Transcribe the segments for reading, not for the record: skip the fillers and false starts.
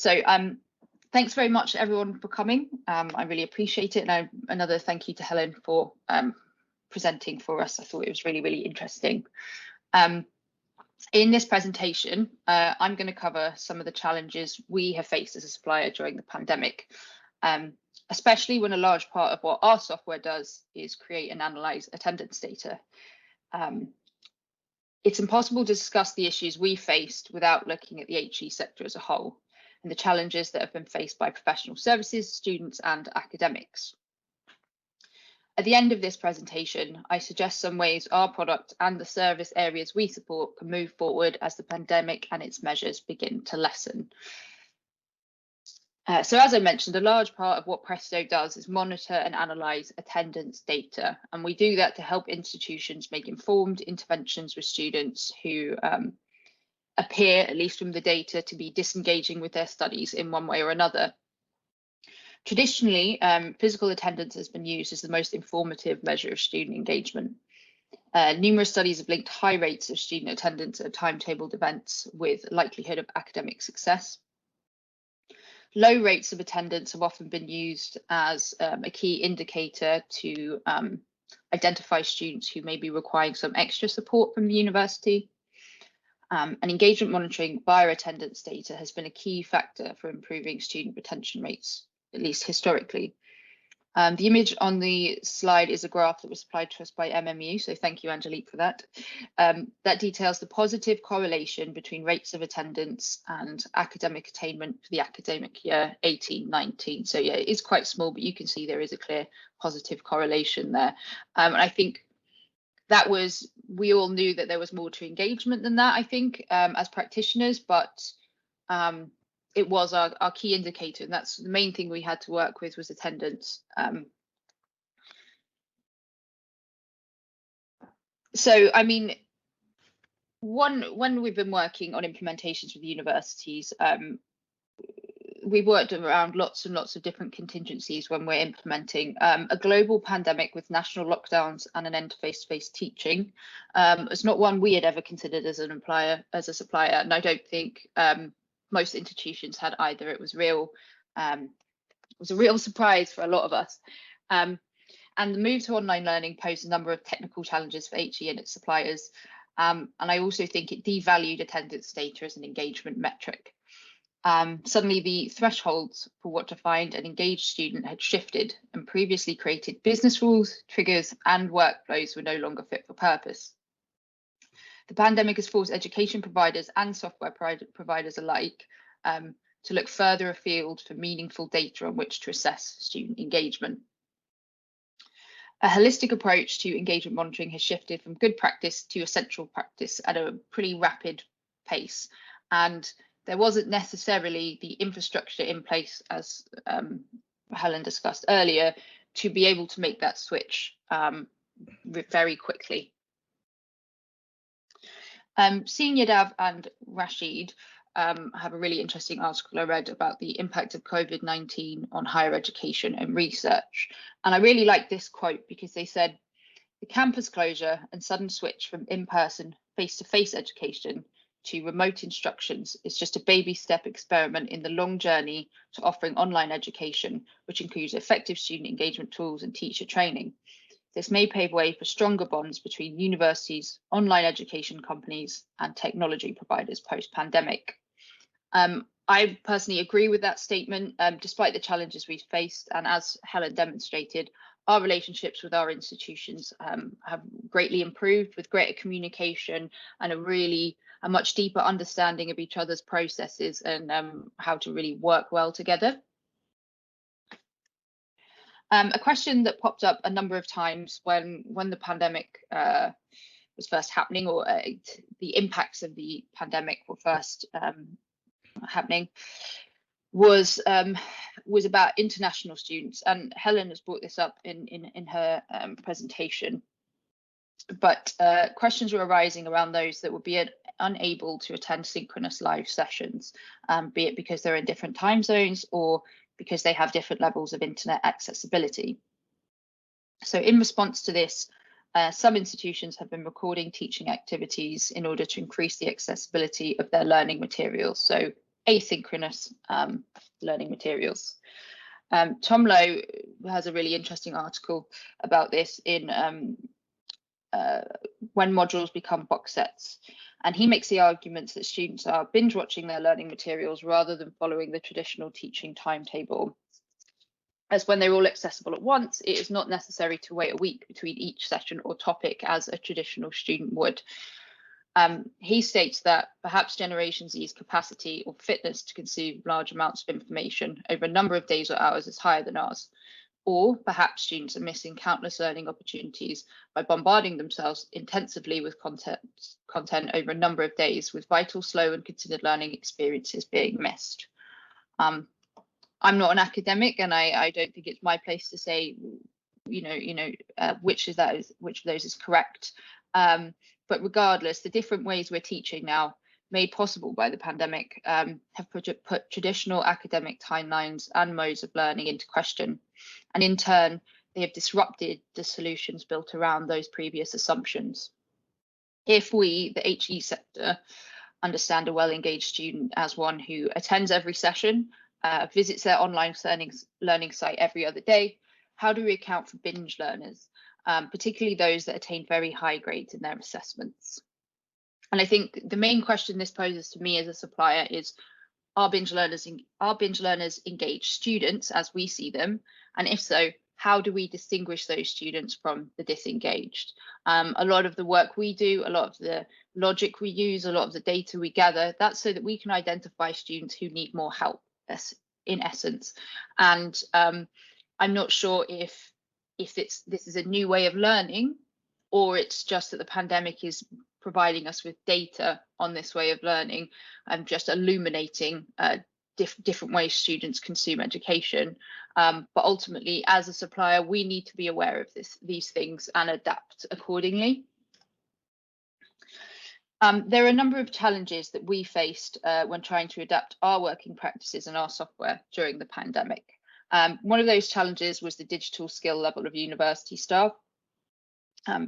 Thanks very much everyone for coming. I really appreciate it, and another thank you to Helen for presenting for us. I thought it was really, really interesting. In this presentation, I'm going to cover some of the challenges we have faced as a supplier during the pandemic, especially when a large part of what our software does is create and analyze attendance data. It's impossible to discuss the issues we faced without looking at the HE sector as a whole and the challenges that have been faced by professional services, students and academics. At the end of this presentation, I suggest some ways our product and the service areas we support can move forward as the pandemic and its measures begin to lessen. So as I mentioned, a large part of what Presto does is monitor and analyse attendance data, and we do that to help institutions make informed interventions with students who appear, at least from the data, to be disengaging with their studies in one way or another. Traditionally, physical attendance has been used as the most informative measure of student engagement. Numerous studies have linked high rates of student attendance at timetabled events with likelihood of academic success. Low rates of attendance have often been used as a key indicator to identify students who may be requiring some extra support from the university. And engagement monitoring via attendance data has been a key factor for improving student retention rates, at least historically. The image on the slide is a graph that was supplied to us by MMU, so thank you, Angelique, for that. That details the positive correlation between rates of attendance and academic attainment for the academic year 18-19. So yeah, it is quite small, but you can see there is a clear positive correlation there. And I think that was, we all knew that there was more to engagement than that, I think, as practitioners, but it was our key indicator, and that's the main thing we had to work with was attendance. So, I mean, when we've been working on implementations with the universities, we've worked around lots and lots of different contingencies when we're implementing. A global pandemic with national lockdowns and an end to face-to-face teaching is not one we had ever considered as a supplier, and I don't think most institutions had either. It was a real surprise for a lot of us. And the move to online learning posed a number of technical challenges for HE and its suppliers. And I also think it devalued attendance data as an engagement metric. Suddenly the thresholds for what to find an engaged student had shifted, and previously created business rules, triggers and workflows were no longer fit for purpose. The pandemic has forced education providers and software providers alike to look further afield for meaningful data on which to assess student engagement. A holistic approach to engagement monitoring has shifted from good practice to essential practice at a pretty rapid pace, and there wasn't necessarily the infrastructure in place, as Helen discussed earlier, to be able to make that switch very quickly. Senior Dav and Rashid have a really interesting article I read about the impact of COVID-19 on higher education and research. And I really like this quote because they said, the campus closure and sudden switch from in-person face-to-face education to remote instructions is just a baby step experiment in the long journey to offering online education, which includes effective student engagement tools and teacher training. This may pave way for stronger bonds between universities, online education companies, and technology providers post-pandemic. I personally agree with that statement, despite the challenges we've faced, and as Helen demonstrated, our relationships with our institutions have greatly improved with greater communication and a much deeper understanding of each other's processes and how to really work well together. A question that popped up a number of times when the pandemic was first happening, or the impacts of the pandemic were first happening, was about international students, and Helen has brought this up in her presentation. But questions were arising around those that would be unable to attend synchronous live sessions, be it because they're in different time zones or because they have different levels of internet accessibility. So in response to this, some institutions have been recording teaching activities in order to increase the accessibility of their learning materials. So asynchronous learning materials. Tom Lowe has a really interesting article about this in When Modules Become Box Sets. And he makes the arguments that students are binge watching their learning materials rather than following the traditional teaching timetable. As when they're all accessible at once, it is not necessary to wait a week between each session or topic as a traditional student would. He states that perhaps Generation Z's capacity or fitness to consume large amounts of information over a number of days or hours is higher than ours. Or perhaps students are missing countless learning opportunities by bombarding themselves intensively with content over a number of days, with vital, slow and considered learning experiences being missed. I'm not an academic, and I don't think it's my place to say, which of those is correct. But regardless, the different ways we're teaching now, made possible by the pandemic, have put traditional academic timelines and modes of learning into question. And in turn, they have disrupted the solutions built around those previous assumptions. If we, the HE sector, understand a well-engaged student as one who attends every session, visits their online learning site every other day, how do we account for binge learners, particularly those that attain very high grades in their assessments? And I think the main question this poses to me as a supplier is, are binge learners engaged students as we see them? And if so, how do we distinguish those students from the disengaged? A lot of the work we do, a lot of the logic we use, a lot of the data we gather, that's so that we can identify students who need more help, in essence. And I'm not sure if this is a new way of learning, or it's just that the pandemic is providing us with data on this way of learning and just illuminating different ways students consume education. But ultimately, as a supplier, we need to be aware of these things and adapt accordingly. There are a number of challenges that we faced when trying to adapt our working practices and our software during the pandemic. One of those challenges was the digital skill level of university staff.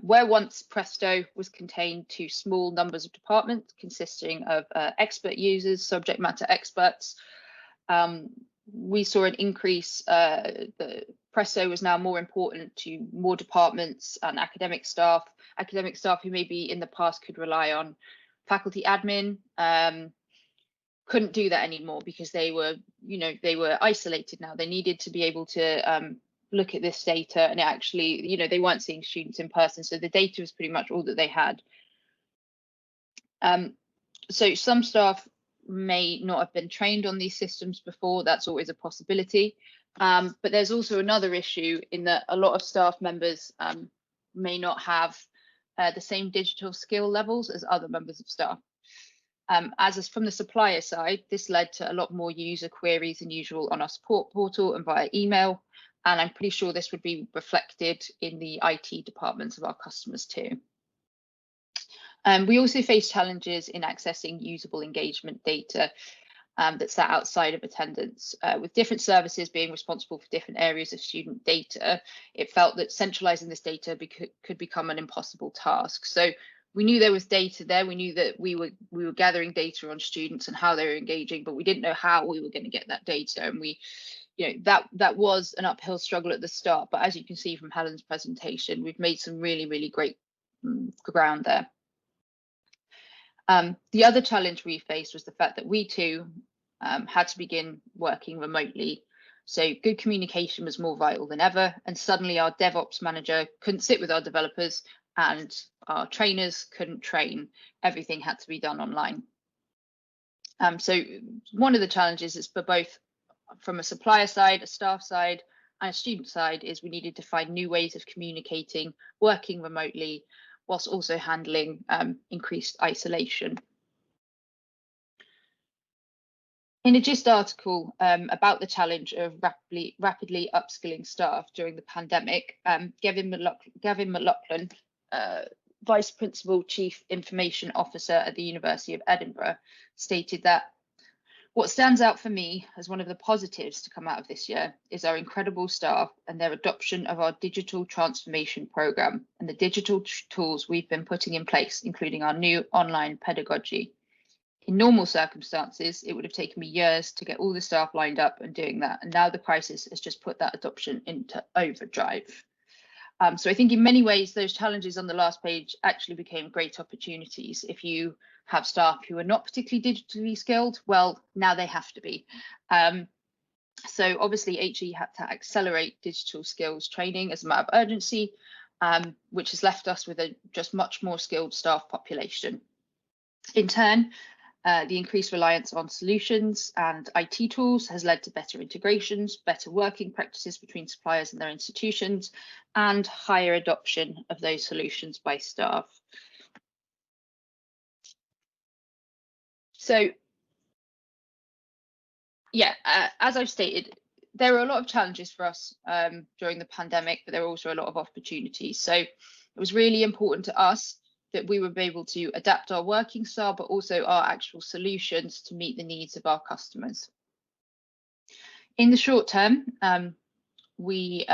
Where once Presto was contained to small numbers of departments consisting of expert users, subject matter experts, we saw an increase. The Presto was now more important to more departments and academic staff who maybe in the past could rely on faculty admin, couldn't do that anymore because they were isolated now. They needed to be able to look at this data, and actually, they weren't seeing students in person, so the data was pretty much all that they had. So some staff may not have been trained on these systems before. That's always a possibility. But there's also another issue in that a lot of staff members may not have the same digital skill levels as other members of staff. From the supplier side, this led to a lot more user queries than usual on our support portal and via email. And I'm pretty sure this would be reflected in the IT departments of our customers too. We also face challenges in accessing usable engagement data that sat outside of attendance. With different services being responsible for different areas of student data, it felt that centralizing this data could become an impossible task. So we knew there was data there. We knew that we were gathering data on students and how they were engaging, but we didn't know how we were going to get that data. And that was an uphill struggle at the start. But as you can see from Helen's presentation, we've made some really, really great ground there. The other challenge we faced was the fact that we too had to begin working remotely. So good communication was more vital than ever. And suddenly our DevOps manager couldn't sit with our developers and our trainers couldn't train. Everything had to be done online. So one of the challenges is for both from a supplier side, a staff side, and a student side is we needed to find new ways of communicating, working remotely, whilst also handling increased isolation. In a GIST article about the challenge of rapidly upskilling staff during the pandemic, Gavin McLaughlin, Vice Principal Chief Information Officer at the University of Edinburgh, stated that what stands out for me as one of the positives to come out of this year is our incredible staff and their adoption of our digital transformation programme and the digital tools we've been putting in place, including our new online pedagogy. In normal circumstances, it would have taken me years to get all the staff lined up and doing that. And now the crisis has just put that adoption into overdrive. So I think in many ways, those challenges on the last page actually became great opportunities. If you have staff who are not particularly digitally skilled, well, now they have to be. So obviously HE had to accelerate digital skills training as a matter of urgency, which has left us with a just much more skilled staff population. In turn, the increased reliance on solutions and IT tools has led to better integrations, better working practices between suppliers and their institutions, and higher adoption of those solutions by staff. So, yeah, as I've stated, there are a lot of challenges for us during the pandemic, but there are also a lot of opportunities. So it was really important to us that we would be able to adapt our working style, but also our actual solutions to meet the needs of our customers. In the short term, we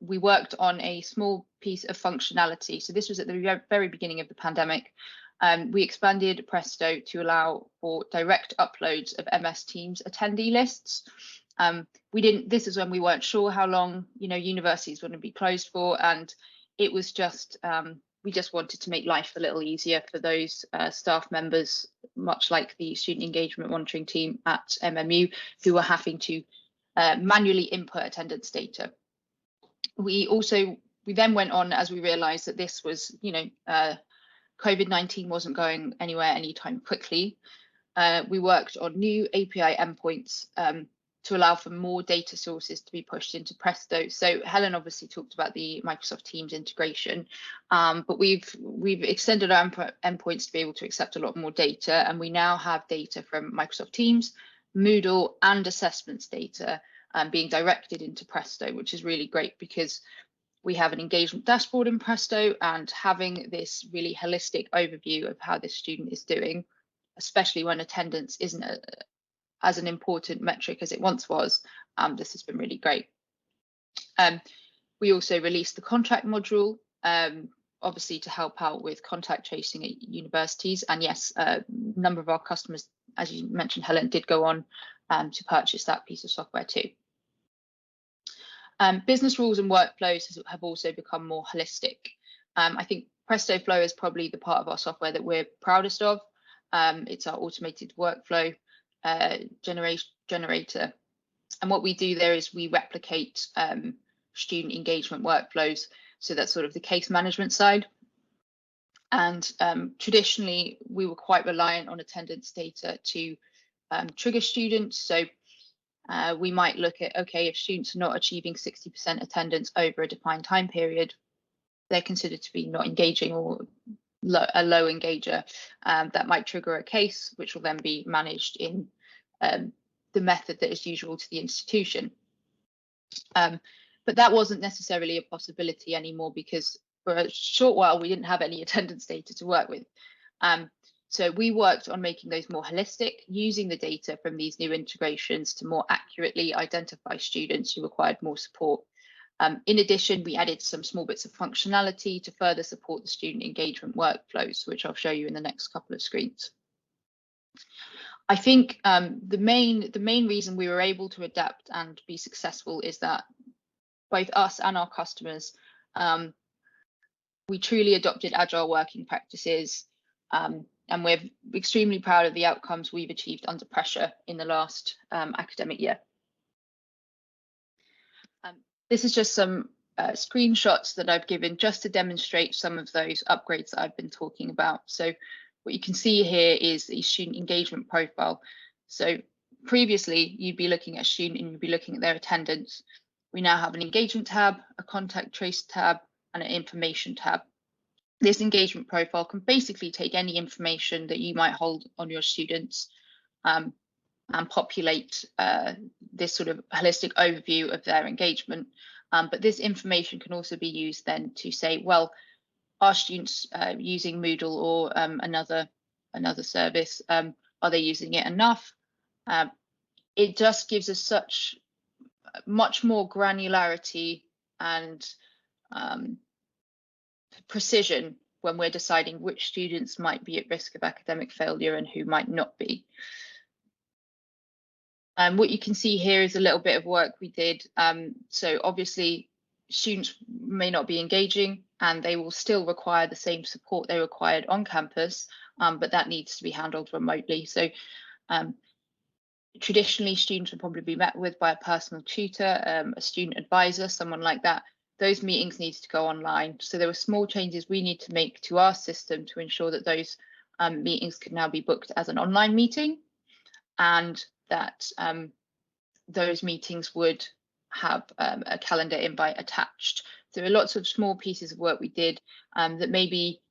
worked on a small piece of functionality. So this was at the very beginning of the pandemic. We expanded Presto to allow for direct uploads of MS Teams attendee lists. This is when we weren't sure how long, universities were going to be closed for, and it was just we just wanted to make life a little easier for those staff members, much like the student engagement monitoring team at MMU, who were having to manually input attendance data. We then went on as we realized that this was, COVID-19 wasn't going anywhere anytime quickly. We worked on new API endpoints to allow for more data sources to be pushed into Presto. So Helen obviously talked about the Microsoft Teams integration, but we've extended our endpoints to be able to accept a lot more data, and we now have data from Microsoft Teams, Moodle, and assessments data being directed into Presto, which is really great because we have an engagement dashboard in Presto, and having this really holistic overview of how this student is doing, especially when attendance isn't as an important metric as it once was, this has been really great. We also released the contract module, obviously to help out with contact tracing at universities. And yes, a number of our customers, as you mentioned, Helen, did go on to purchase that piece of software too. Business rules and workflows have also become more holistic. I think Presto Flow is probably the part of our software that we're proudest of. It's our automated workflow generator. And what we do there is we replicate student engagement workflows. So that's sort of the case management side. And traditionally, we were quite reliant on attendance data to trigger students. So we might look at, okay, if students are not achieving 60% attendance over a defined time period, they're considered to be not engaging or a low engager. That might trigger a case, which will then be managed in the method that is usual to the institution. But that wasn't necessarily a possibility anymore because for a short while we didn't have any attendance data to work with. So we worked on making those more holistic, using the data from these new integrations to more accurately identify students who required more support. In addition, we added some small bits of functionality to further support the student engagement workflows, which I'll show you in the next couple of screens. I think the main reason we were able to adapt and be successful is that both us and our customers, we truly adopted agile working practices, and we're extremely proud of the outcomes we've achieved under pressure in the last academic year. This is just some screenshots that I've given just to demonstrate some of those upgrades that I've been talking about. So what you can see here is the student engagement profile. So previously, you'd be looking at a student and you'd be looking at their attendance. We now have an engagement tab, a contact trace tab, and an information tab. This engagement profile can basically take any information that you might hold on your students and populate this sort of holistic overview of their engagement. But this information can also be used then to say, well, are students using Moodle or another service? Are they using it enough? It just gives us much more granularity and precision when we're deciding which students might be at risk of academic failure and who might not be. What you can see here is a little bit of work we did. So obviously students may not be engaging and they will still require the same support they required on campus, but that needs to be handled remotely. So traditionally students will probably be met with by a personal tutor, a student advisor, someone like that. Those meetings need to go online. So there were small changes we need to make to our system to ensure that those meetings can now be booked as an online meeting, and that those meetings would have a calendar invite attached. So there are lots of small pieces of work we did that maybe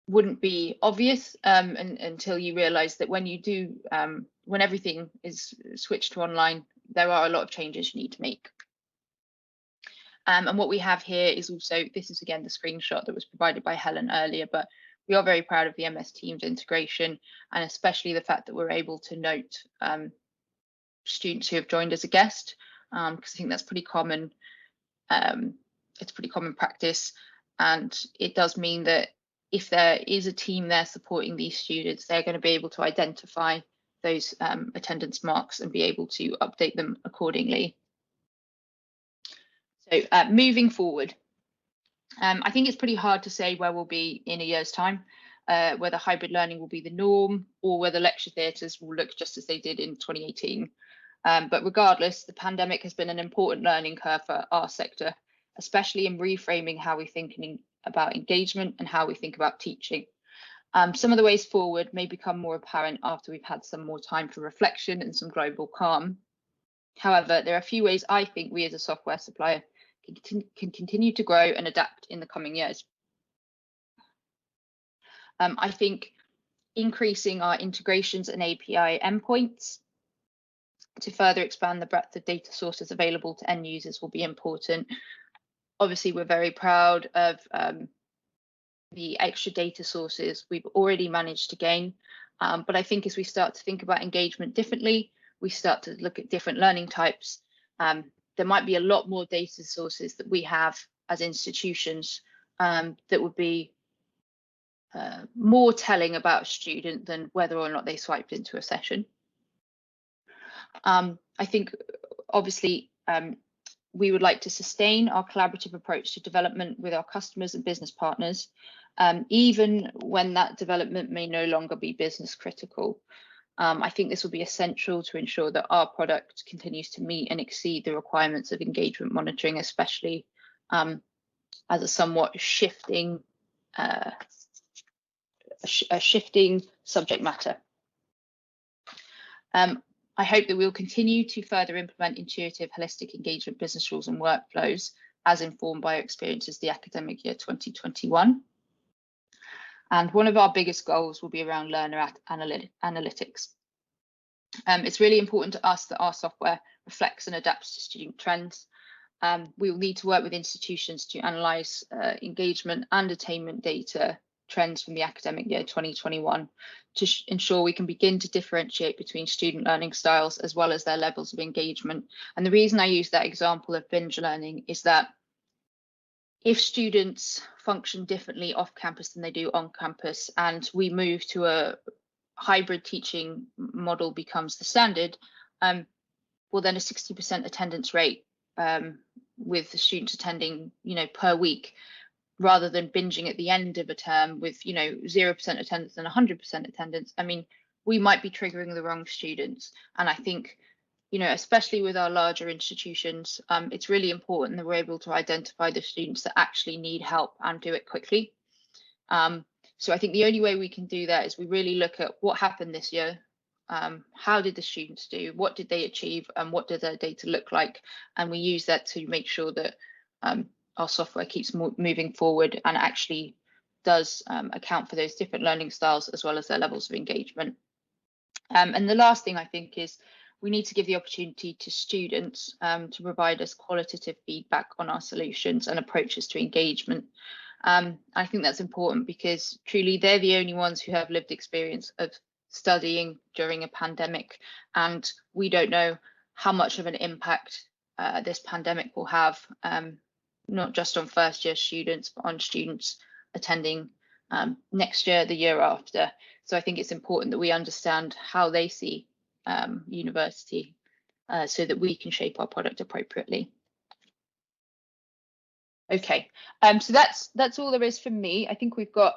wouldn't be obvious until you realize that when you do, when everything is switched to online, there are a lot of changes you need to make. And what we have here is also, this is again the screenshot that was provided by Helen earlier, but we are very proud of the MS Teams integration, and especially the fact that we're able to note students who have joined as a guest, because I think that's pretty common. It's pretty common practice, and it does mean that if there is a team there supporting these students, they're going to be able to identify those attendance marks and be able to update them accordingly. So moving forward, I think it's pretty hard to say where we'll be in a year's time, whether hybrid learning will be the norm or whether lecture theatres will look just as they did in 2018. But regardless, the pandemic has been an important learning curve for our sector, especially in reframing how we think about engagement and how we think about teaching. Some of the ways forward may become more apparent after we've had some more time for reflection and some global calm. However, there are a few ways I think we as a software supplier can continue to grow and adapt in the coming years. I think increasing our integrations and API endpoints to further expand the breadth of data sources available to end users will be important. Obviously, we're very proud of the extra data sources we've already managed to gain. But I think as we start to think about engagement differently, we start to look at different learning types. There might be a lot more data sources that we have as institutions that would be more telling about a student than whether or not they swiped into a session. I think obviously we would like to sustain our collaborative approach to development with our customers and business partners, even when that development may no longer be business critical. I think this will be essential to ensure that our product continues to meet and exceed the requirements of engagement monitoring, especially as a somewhat shifting subject matter. I hope that we'll continue to further implement intuitive, holistic engagement business rules and workflows as informed by our experiences the academic year 2021. And one of our biggest goals will be around learner analytics. It's really important to us that our software reflects and adapts to student trends. We will need to work with institutions to analyse engagement and attainment data trends from the academic year 2021 to ensure we can begin to differentiate between student learning styles as well as their levels of engagement. And the reason I use that example of binge learning is that if students function differently off campus than they do on campus, and we move to a hybrid teaching model becomes the standard, well then a 60% attendance rate with the students attending, per week, rather than binging at the end of a term with 0% attendance and 100% attendance. I mean, we might be triggering the wrong students. And I think, especially with our larger institutions, it's really important that we're able to identify the students that actually need help and do it quickly. So I think the only way we can do that is we really look at what happened this year. How did the students do? What did they achieve? And what did their data look like? And we use that to make sure that our software keeps moving forward and actually does account for those different learning styles as well as their levels of engagement. And the last thing I think is we need to give the opportunity to students to provide us qualitative feedback on our solutions and approaches to engagement. I think that's important because truly they're the only ones who have lived experience of studying during a pandemic, and we don't know how much of an impact this pandemic will have, not just on first year students, but on students attending next year, the year after. So I think it's important that we understand how they see university so that we can shape our product appropriately. Okay, so that's all there is from me. I think we've got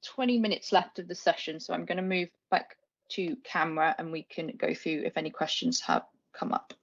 20 minutes left of the session, so I'm going to move back to camera and we can go through if any questions have come up.